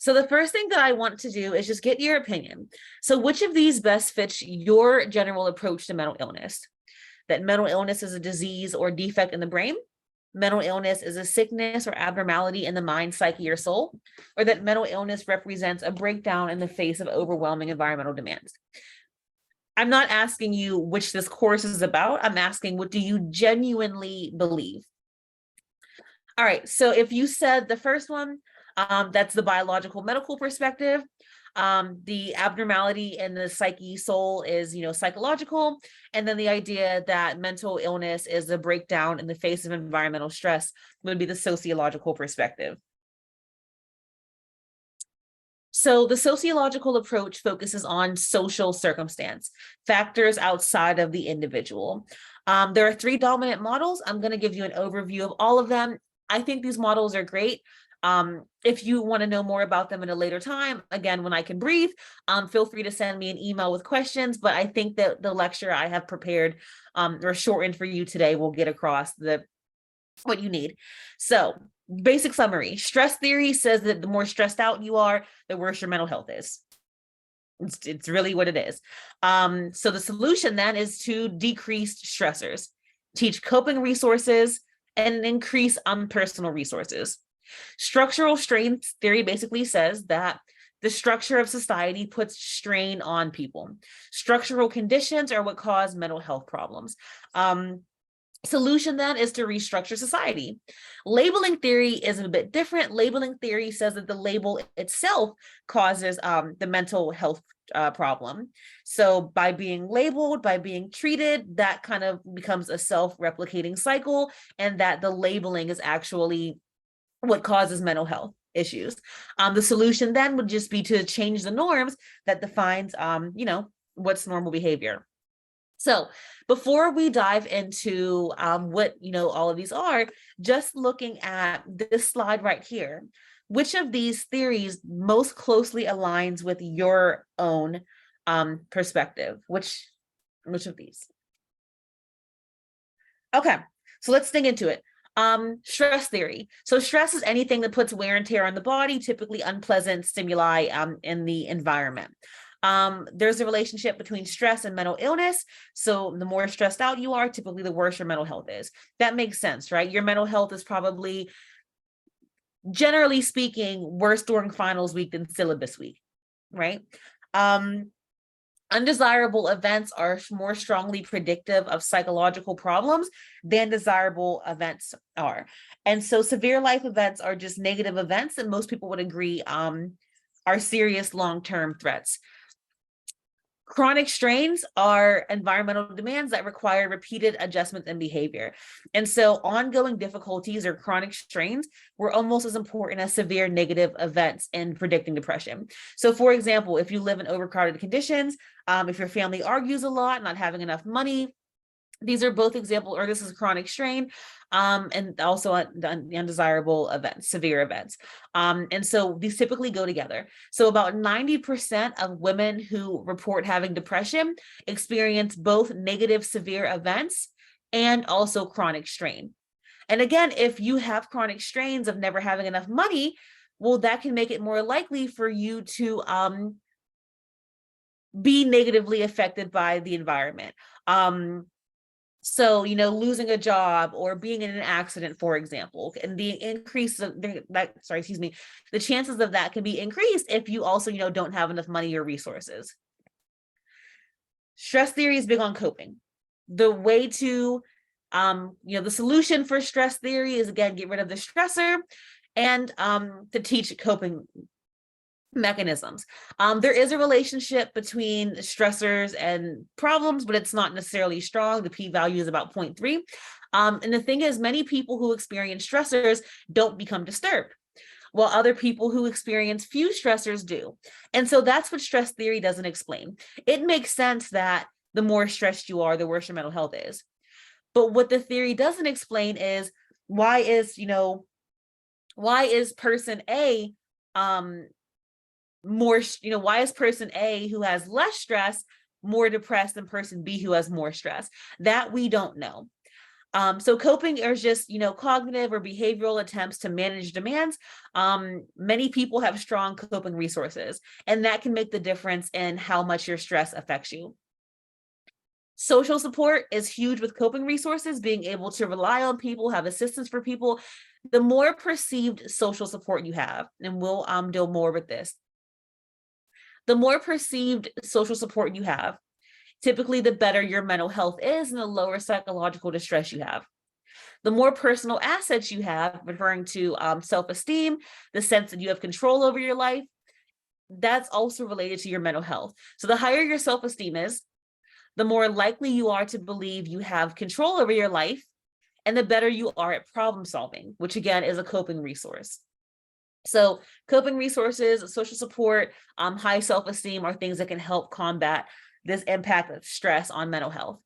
So the first thing that I want to do is just get your opinion. So which of these best fits your general approach to mental illness? That mental illness is a disease or defect in the brain, mental illness is a sickness or abnormality in the mind, psyche, or soul, or that mental illness represents a breakdown in the face of overwhelming environmental demands. I'm not asking you which this course is about. I'm asking, what do you genuinely believe? All right, so if you said the first one, that's the biological medical perspective. The abnormality in the psyche soul is, psychological. And then the idea that mental illness is a breakdown in the face of environmental stress would be the sociological perspective. So the sociological approach focuses on social circumstance, factors outside of the individual. There are 3 dominant models. I'm going to give you an overview of all of them. I think these models are great. If you want to know more about them at a later time, again, when I can breathe, feel free to send me an email with questions. But I think that the lecture I have prepared or shortened for you today will get across what you need. So basic summary, stress theory says that the more stressed out you are, the worse your mental health is. It's really what it is. So the solution then is to decrease stressors, teach coping resources, and increase personal resources. Structural strain theory basically says that the structure of society puts strain on people. Structural conditions are what cause mental health problems. Solution then is to restructure society. Labeling theory is a bit different. Labeling theory says that the label itself causes the mental health problem. So by being labeled, by being treated, that kind of becomes a self-replicating cycle, and that the labeling is actually what causes mental health issues. The solution then would just be to change the norms that defines, what's normal behavior. So before we dive into what, all of these are, just looking at this slide right here, which of these theories most closely aligns with your own perspective? Which of these? Okay, so let's dig into it. Stress theory. So stress is anything that puts wear and tear on the body, typically unpleasant stimuli in the environment. There's a relationship between stress and mental illness. So the more stressed out you are, typically the worse your mental health is. That makes sense, right? Your mental health is probably, generally speaking, worse during finals week than syllabus week, right? Undesirable events are more strongly predictive of psychological problems than desirable events are. And so severe life events are just negative events that most people would agree are serious long-term threats. Chronic strains are environmental demands that require repeated adjustments in behavior. And so ongoing difficulties or chronic strains were almost as important as severe negative events in predicting depression. So for example, if you live in overcrowded conditions, if your family argues a lot, not having enough money, these are both examples, or this is a chronic strain, and also undesirable events, severe events. And so these typically go together. So about 90% of women who report having depression experience both negative severe events and also chronic strain. And again, if you have chronic strains of never having enough money, well, that can make it more likely for you to be negatively affected by the environment. So, losing a job or being in an accident, for example, and the increase of the chances of that can be increased if you also, don't have enough money or resources. Stress theory is big on coping. The way to, the solution for stress theory is, again, get rid of the stressor and to teach coping mechanisms. There is a relationship between stressors and problems, but it's not necessarily strong. The p-value is about 0.3. And the thing is, many people who experience stressors don't become disturbed, while other people who experience few stressors do. And so that's what stress theory doesn't explain. It makes sense that the more stressed you are, the worse your mental health is. But what the theory doesn't explain is why is person A why is person A who has less stress more depressed than person B who has more stress? That we don't know. So coping is just, cognitive or behavioral attempts to manage demands. Many people have strong coping resources, and that can make the difference in how much your stress affects you. Social support is huge with coping resources, being able to rely on people, have assistance for people. The more perceived social support you have, and we'll deal more with this, the more perceived social support you have, typically the better your mental health is and the lower psychological distress you have. The more personal assets you have, referring to self-esteem, the sense that you have control over your life, that's also related to your mental health. So the higher your self-esteem is, the more likely you are to believe you have control over your life, and the better you are at problem solving, which again is a coping resource. So coping resources, social support, high self-esteem are things that can help combat this impact of stress on mental health.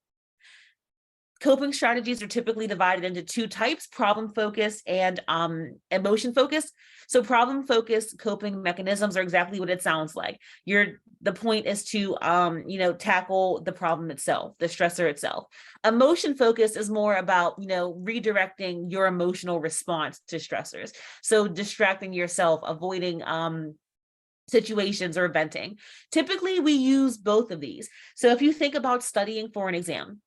Coping strategies are typically divided into two types: problem-focused and emotion-focused. So problem-focused coping mechanisms are exactly what it sounds like. The point is to tackle the problem itself, the stressor itself. Emotion-focused is more about redirecting your emotional response to stressors. So distracting yourself, avoiding situations, or venting. Typically, we use both of these. So if you think about studying for an exam,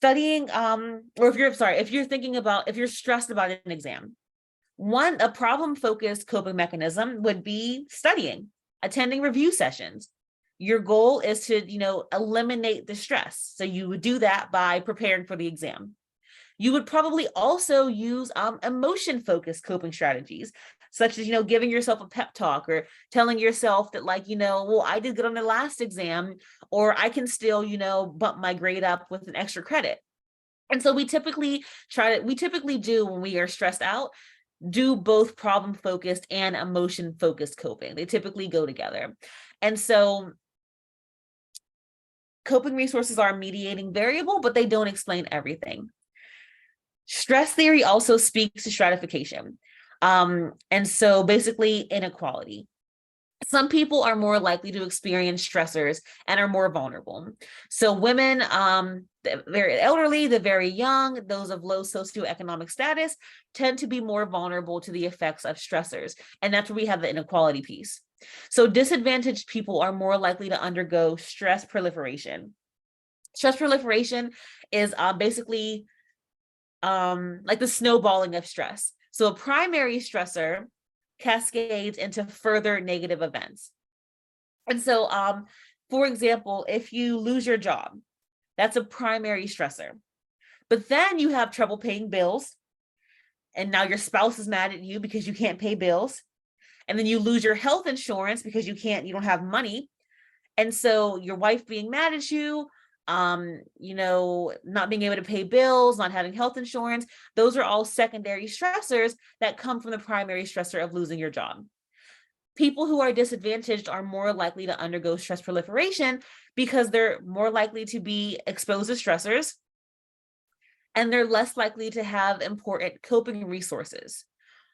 or if you're stressed about an exam, a problem-focused coping mechanism would be studying, attending review sessions. Your goal is to, eliminate the stress. So you would do that by preparing for the exam. You would probably also use emotion-focused coping strategies, such as, giving yourself a pep talk or telling yourself that well, I did good on the last exam, or I can still, bump my grade up with an extra credit. And so we typically do, when we are stressed out, do both problem-focused and emotion-focused coping. They typically go together. And so coping resources are a mediating variable, but they don't explain everything. Stress theory also speaks to stratification. And so basically inequality. Some people are more likely to experience stressors and are more vulnerable. So women, the very elderly, the very young, those of low socioeconomic status tend to be more vulnerable to the effects of stressors. And that's where we have the inequality piece. So disadvantaged people are more likely to undergo stress proliferation. Stress proliferation is basically like the snowballing of stress. So a primary stressor cascades into further negative events. And so, for example, if you lose your job, that's a primary stressor. But then you have trouble paying bills, and now your spouse is mad at you because you can't pay bills. And then you lose your health insurance because you don't have money. And so your wife being mad at you, not being able to pay bills, not having health insurance, those are all secondary stressors that come from the primary stressor of losing your job. People who are disadvantaged are more likely to undergo stress proliferation because they're more likely to be exposed to stressors, and they're less likely to have important coping resources.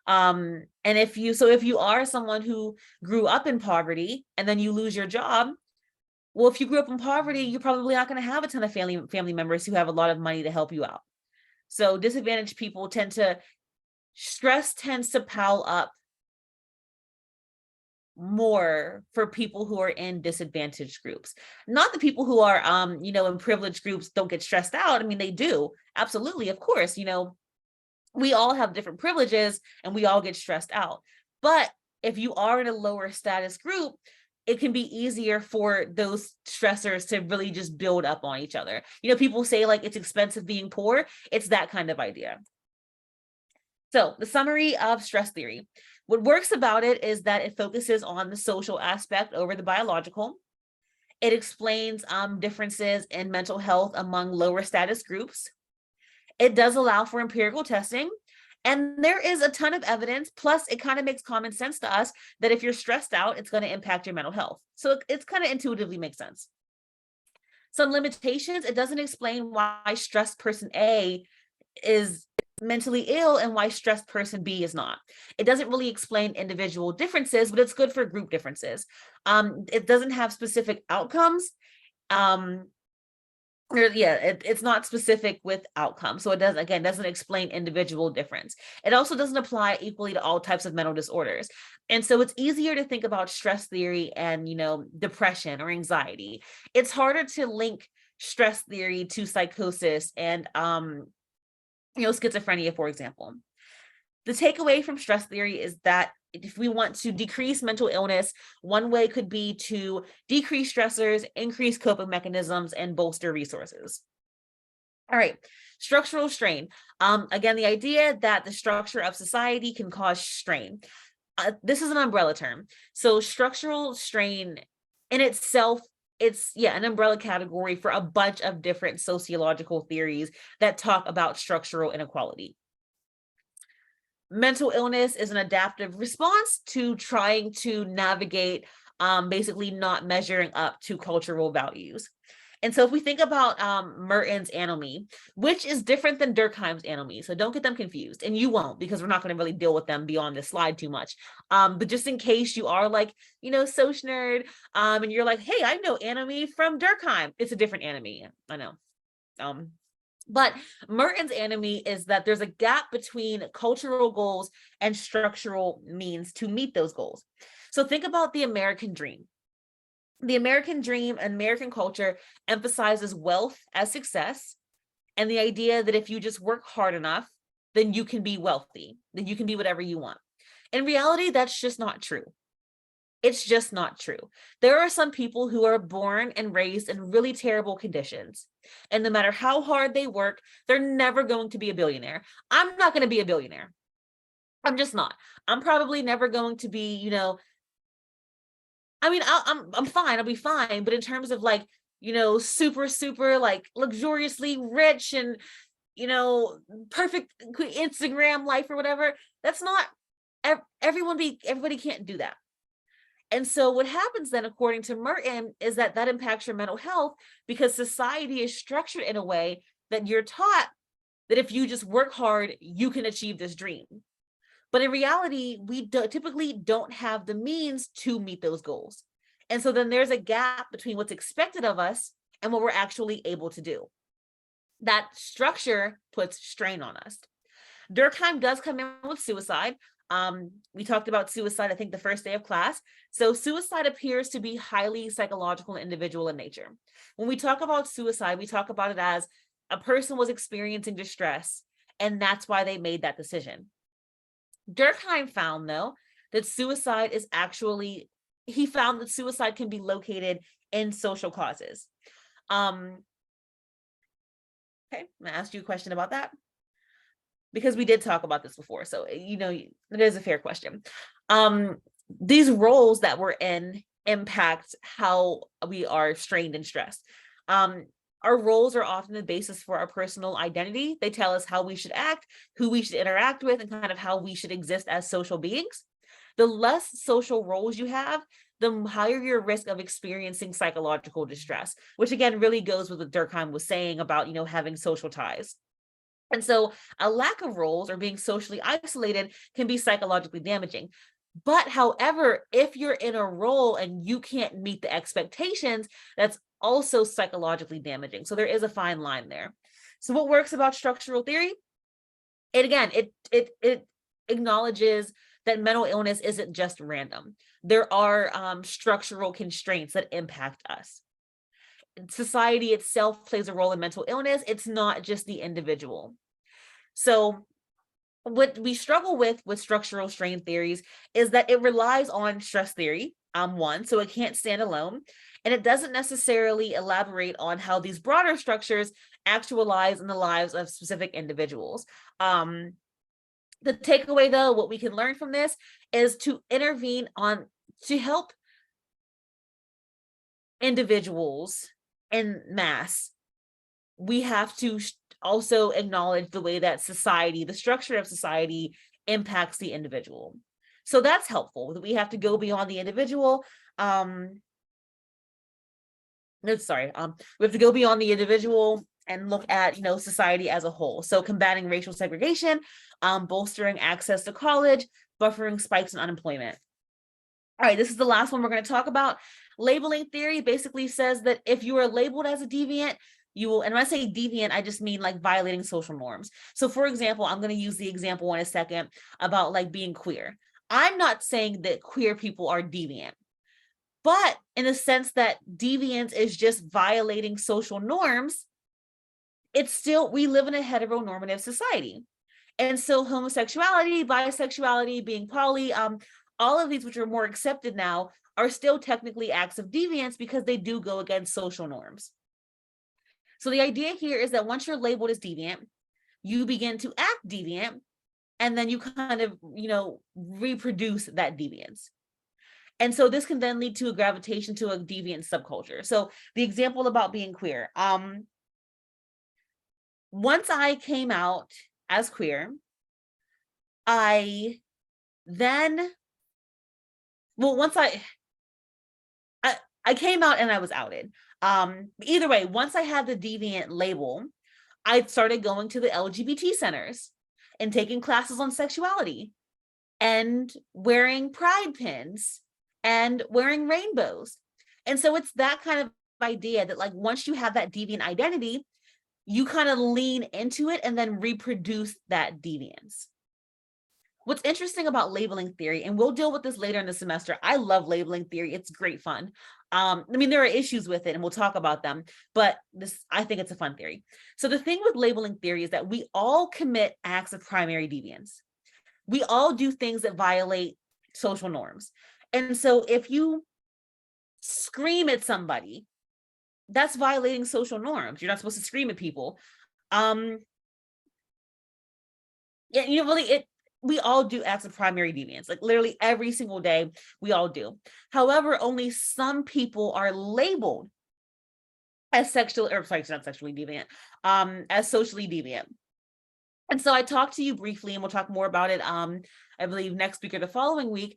And if you are someone who grew up in poverty and then you lose your job, well, if you grew up in poverty, you're probably not going to have a ton of family members who have a lot of money to help you out. So disadvantaged people stress tends to pile up more for people who are in disadvantaged groups. Not the people who are, in privileged groups don't get stressed out. I mean, they do. Absolutely. Of course, we all have different privileges and we all get stressed out. But if you are in a lower status group, it can be easier for those stressors to really just build up on each other. People say it's expensive being poor. It's that kind of idea. So the summary of stress theory. What works about it is that it focuses on the social aspect over the biological. It explains differences in mental health among lower status groups. It does allow for empirical testing. And there is a ton of evidence, plus it kind of makes common sense to us that if you're stressed out, it's going to impact your mental health. So it's kind of intuitively makes sense. Some limitations: it doesn't explain why stressed person A is mentally ill and why stressed person B is not. It doesn't really explain individual differences, but it's good for group differences. It doesn't have specific outcomes. it's not specific with outcome. So it doesn't explain individual difference. It also doesn't apply equally to all types of mental disorders. And so it's easier to think about stress theory and, depression or anxiety. It's harder to link stress theory to psychosis and, schizophrenia, for example. The takeaway from stress theory is that if we want to decrease mental illness, one way could be to decrease stressors, increase coping mechanisms, and bolster resources. All right, structural strain. Again, the idea that the structure of society can cause strain. This is an umbrella term. So structural strain in itself, it's an umbrella category for a bunch of different sociological theories that talk about structural inequality. Mental illness is an adaptive response to trying to navigate basically not measuring up to cultural values. And so if we think about Merton's anomie, which is different than Durkheim's anomie, so don't get them confused, and you won't, because we're not going to really deal with them beyond this slide too much. But just in case you are like, Soc nerd, and you're like, hey, I know anomie from Durkheim. It's a different anomie, I know. But Merton's anomie is that there's a gap between cultural goals and structural means to meet those goals. So think about the American dream. The American dream, American culture emphasizes wealth as success, and the idea that if you just work hard enough, then you can be wealthy, then you can be whatever you want. In reality, that's just not true. It's just not true. There are some people who are born and raised in really terrible conditions. And no matter how hard they work, they're never going to be a billionaire. I'm not going to be a billionaire. I'm just not. I'm probably never going to be, I'm fine. I'll be fine. But in terms of super, luxuriously rich and, perfect Instagram life or whatever, that's not, everybody can't do that. And so what happens then, according to Merton, is that impacts your mental health because society is structured in a way that you're taught that if you just work hard, you can achieve this dream. But in reality, we typically don't have the means to meet those goals. And so then there's a gap between what's expected of us and what we're actually able to do. That structure puts strain on us. Durkheim does come in with suicide. We talked about suicide, I think, the first day of class. So suicide appears to be highly psychological and individual in nature. When we talk about suicide, we talk about it as a person was experiencing distress, and that's why they made that decision. Durkheim found, though, that suicide can be located in social causes. Okay, I'm gonna ask you a question about that, because we did talk about this before. So, it is a fair question. These roles that we're in impact how we are strained and stressed. Our roles are often the basis for our personal identity. They tell us how we should act, who we should interact with, and kind of how we should exist as social beings. The less social roles you have, the higher your risk of experiencing psychological distress, which again really goes with what Durkheim was saying about, having social ties. And so a lack of roles or being socially isolated can be psychologically damaging. But however, if you're in a role and you can't meet the expectations, that's also psychologically damaging. So there is a fine line there. So what works about structural theory? It acknowledges that mental illness isn't just random. There are structural constraints that impact us. Society itself plays a role in mental illness. It's not just the individual. So what we struggle with structural strain theories is that it relies on stress theory, so it can't stand alone, and it doesn't necessarily elaborate on how these broader structures actualize in the lives of specific individuals. The takeaway, though, what we can learn from this is to intervene to help individuals en masse. We have to also acknowledge the way that society, the structure of society, impacts the individual. So that's helpful. We have to go beyond the individual. We have to go beyond the individual and look at, society as a whole. So combating racial segregation, bolstering access to college, buffering spikes in unemployment. All right, this is the last one we're going to talk about. Labeling theory basically says that if you are labeled as a deviant, you will, and when I say deviant, I just mean like violating social norms. So for example, I'm going to use the example in a second about like being queer. I'm not saying that queer people are deviant, but in the sense that deviance is just violating social norms, it's still, we live in a heteronormative society. And so homosexuality, bisexuality, being poly, all of these, which are more accepted now, are still technically acts of deviance because they do go against social norms. So the idea here is that once you're labeled as deviant, you begin to act deviant, and then you kind of, reproduce that deviance. And so this can then lead to a gravitation to a deviant subculture. So the example about being queer, once I came out as queer, I then, well, once I came out and I was outed. Either way, once I had the deviant label, I started going to the LGBT centers and taking classes on sexuality and wearing pride pins and wearing rainbows. And so it's that kind of idea that like once you have that deviant identity, you kind of lean into it and then reproduce that deviance. What's interesting about labeling theory, and we'll deal with this later in the semester, I love labeling theory. It's great fun. There are issues with it and we'll talk about them, but I think it's a fun theory. So the thing with labeling theory is that we all commit acts of primary deviance. We all do things that violate social norms. And so if you scream at somebody, that's violating social norms. You're not supposed to scream at people. We all do acts of primary deviance, like literally every single day, we all do. However, only some people are labeled as not sexually deviant, as socially deviant. And so I talked to you briefly, and we'll talk more about it, I believe next week or the following week,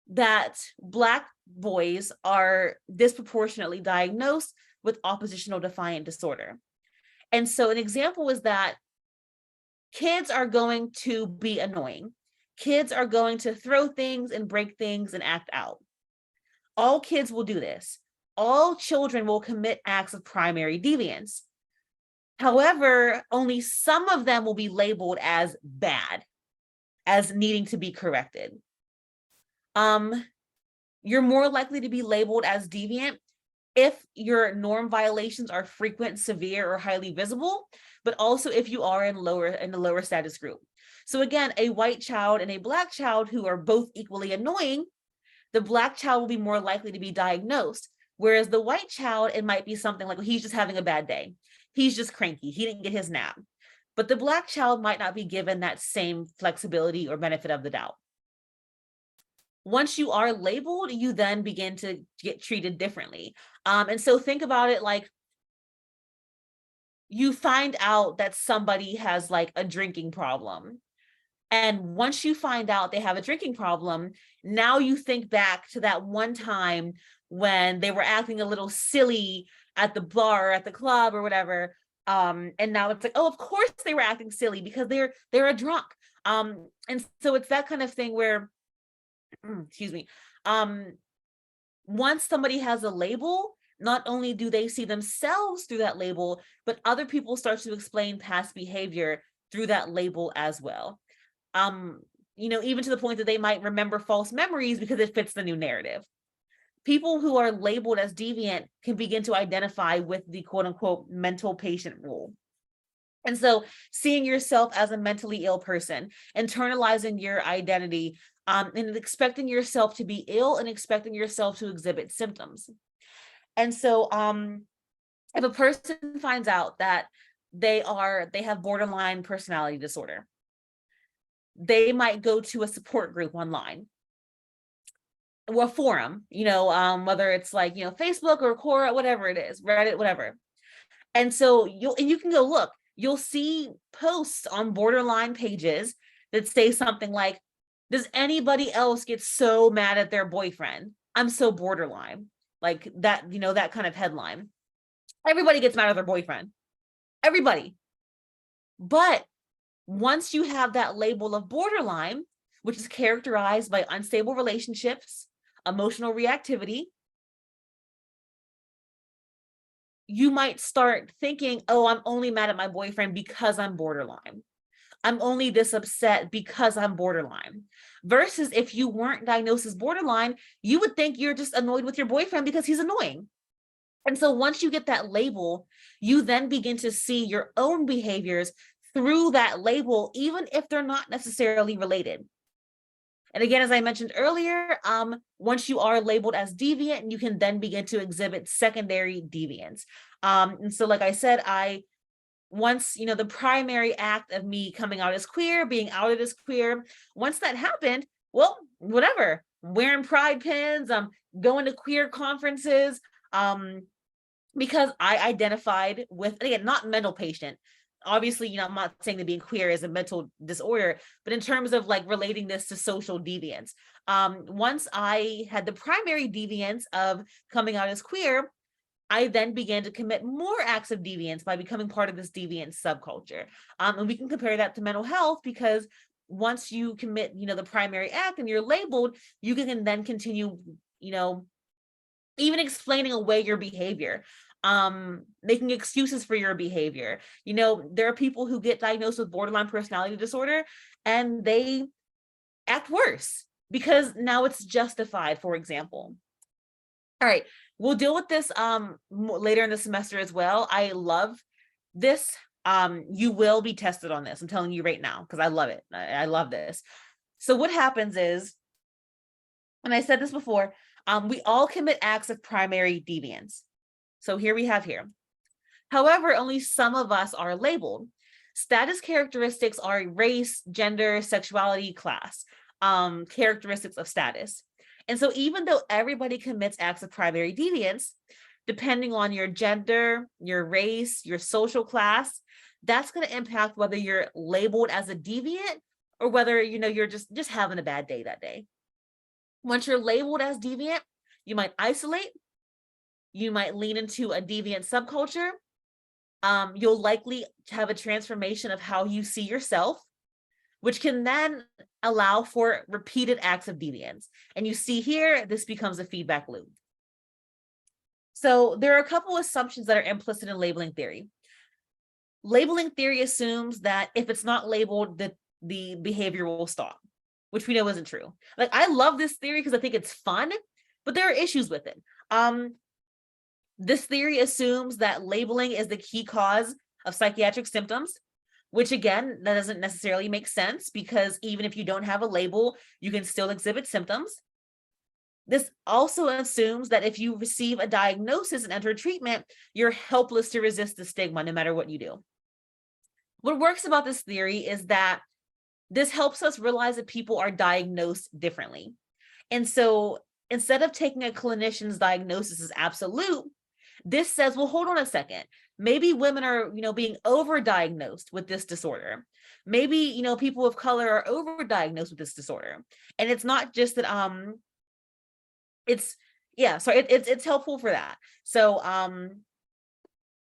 that Black boys are disproportionately diagnosed with oppositional defiant disorder. And so an example is that kids are going to be annoying. Kids are going to throw things and break things and act out. All kids will do this. All children will commit acts of primary deviance. However, only some of them will be labeled as bad, as needing to be corrected. You're more likely to be labeled as deviant if your norm violations are frequent, severe, or highly visible, but also if you are in the lower status group. So again, a white child and a Black child who are both equally annoying, the Black child will be more likely to be diagnosed. Whereas the white child, it might be something like, well, he's just having a bad day. He's just cranky. He didn't get his nap. But the Black child might not be given that same flexibility or benefit of the doubt. Once you are labeled, you then begin to get treated differently. And so think about it like you find out that somebody has like a drinking problem. And once you find out they have a drinking problem, now you think back to that one time when they were acting a little silly at the bar or at the club or whatever. And now it's like, oh, of course they were acting silly because they're a drunk. And so it's that kind of thing where, excuse me, once somebody has a label, not only do they see themselves through that label, but other people start to explain past behavior through that label as well. Even to the point that they might remember false memories because it fits the new narrative. People who are labeled as deviant can begin to identify with the quote unquote mental patient rule. And so seeing yourself as a mentally ill person, internalizing your identity, and expecting yourself to be ill and expecting yourself to exhibit symptoms. And so if a person finds out that they have borderline personality disorder, they might go to a support group online or a forum, whether it's like, Facebook or Quora, whatever it is, Reddit, whatever. And so you can go look, you'll see posts on borderline pages that say something like, does anybody else get so mad at their boyfriend? I'm so borderline. Like that, that kind of headline. Everybody gets mad at their boyfriend. Everybody. But once you have that label of borderline, which is characterized by unstable relationships, emotional reactivity, you might start thinking, oh, I'm only mad at my boyfriend because I'm borderline. I'm only this upset because I'm borderline. Versus if you weren't diagnosed as borderline, you would think you're just annoyed with your boyfriend because he's annoying. And so once you get that label, you then begin to see your own behaviors through that label, even if they're not necessarily related. And again, as I mentioned earlier, once you are labeled as deviant, you can then begin to exhibit secondary deviance. And so, like I said, once, the primary act of me coming out as queer, being outed as queer, once that happened, well, whatever, wearing pride pins, going to queer conferences, because I identified with, again, not mental patient. Obviously, I'm not saying that being queer is a mental disorder, but in terms of like relating this to social deviance, once I had the primary deviance of coming out as queer, I then began to commit more acts of deviance by becoming part of this deviant subculture. And we can compare that to mental health, because once you commit, the primary act and you're labeled, you can then continue, even explaining away your behavior, making excuses for your behavior. There are people who get diagnosed with borderline personality disorder and they act worse because now it's justified, for example. All right, we'll deal with this later in the semester as well. I love this. You will be tested on this. I'm telling you right now, because I love it. I love this. So what happens is, and I said this before, we all commit acts of primary deviance. So here we have here. However, only some of us are labeled. Status characteristics are race, gender, sexuality, class, characteristics of status. And so even though everybody commits acts of primary deviance, depending on your gender, your race, your social class, that's going to impact whether you're labeled as a deviant or whether, you're just having a bad day that day. Once you're labeled as deviant, you might isolate, you might lean into a deviant subculture. You'll likely have a transformation of how you see yourself, which can then allow for repeated acts of deviance. And you see here, this becomes a feedback loop. So there are a couple assumptions that are implicit in labeling theory. Labeling theory assumes that if it's not labeled, that the behavior will stop, which we know isn't true. Like, I love this theory because I think it's fun, but there are issues with it. This theory assumes that labeling is the key cause of psychiatric symptoms, which again, that doesn't necessarily make sense, because even if you don't have a label, you can still exhibit symptoms. This also assumes that if you receive a diagnosis and enter treatment, you're helpless to resist the stigma no matter what you do. What works about this theory is that this helps us realize that people are diagnosed differently. And so instead of taking a clinician's diagnosis as absolute, this says, well, hold on a second. Maybe women are, being overdiagnosed with this disorder. Maybe, people of color are overdiagnosed with this disorder. And it's not just that, it's helpful for that. So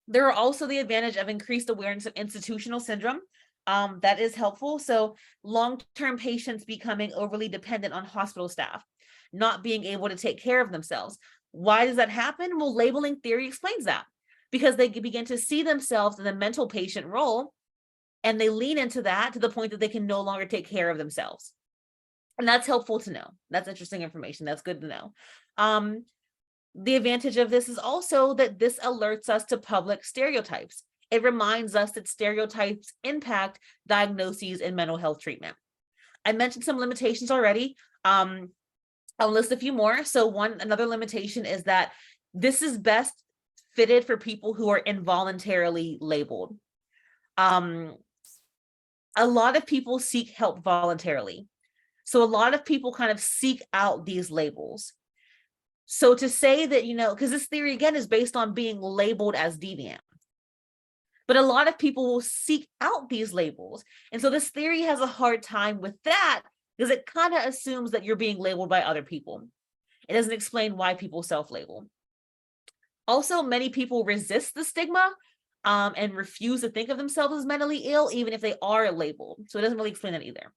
there are also the advantage of increased awareness of institutional syndrome. That is helpful. So long-term patients becoming overly dependent on hospital staff, not being able to take care of themselves. Why does that happen? Well, labeling theory explains that, because they begin to see themselves in the mental patient role, and they lean into that to the point that they can no longer take care of themselves. And that's helpful to know. That's interesting information. That's good to know. The advantage of this is also that this alerts us to public stereotypes. It reminds us that stereotypes impact diagnoses in mental health treatment. I mentioned some limitations already. I'll list a few more. So another limitation is that this is best fitted for people who are involuntarily labeled. A lot of people seek help voluntarily. So a lot of people kind of seek out these labels. So to say that, because this theory again is based on being labeled as deviant, but a lot of people will seek out these labels. And so this theory has a hard time with that, because it kind of assumes that you're being labeled by other people. It doesn't explain why people self-label. Also, many people resist the stigma and refuse to think of themselves as mentally ill, even if they are labeled. So it doesn't really explain that either.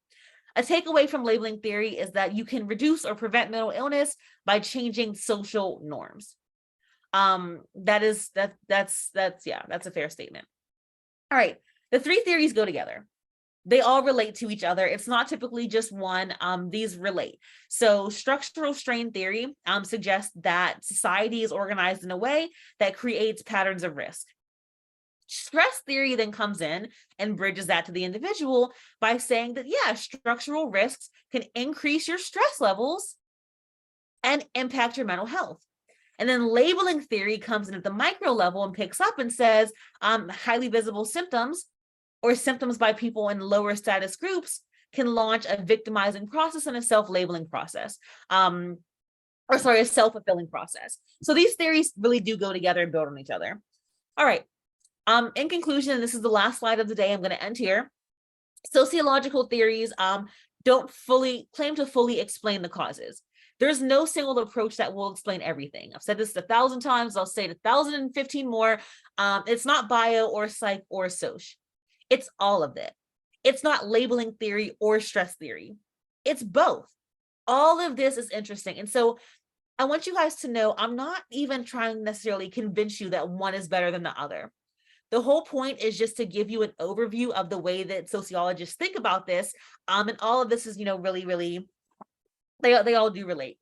A takeaway from labeling theory is that you can reduce or prevent mental illness by changing social norms. That's a fair statement. All right, the three theories go together. They all relate to each other. It's not typically just one. These relate. So structural strain theory suggests that society is organized in a way that creates patterns of risk. Stress theory then comes in and bridges that to the individual by saying that, yeah, structural risks can increase your stress levels and impact your mental health. And then labeling theory comes in at the micro level and picks up and says highly visible symptoms or symptoms by people in lower status groups can launch a victimizing process and a self-labeling process, a self-fulfilling process. So these theories really do go together and build on each other. All right. In conclusion, this is the last slide of the day. I'm going to end here. Sociological theories don't claim to fully explain the causes. There's no single approach that will explain everything. I've said this 1,000 times. I'll say it 1,015 more. It's not bio or psych or soc. It's all of it. It's not labeling theory or stress theory. It's both. All of this is interesting. And so I want you guys to know, I'm not even trying to necessarily convince you that one is better than the other. The whole point is just to give you an overview of the way that sociologists think about this. And all of this is, really, really, they all do relate.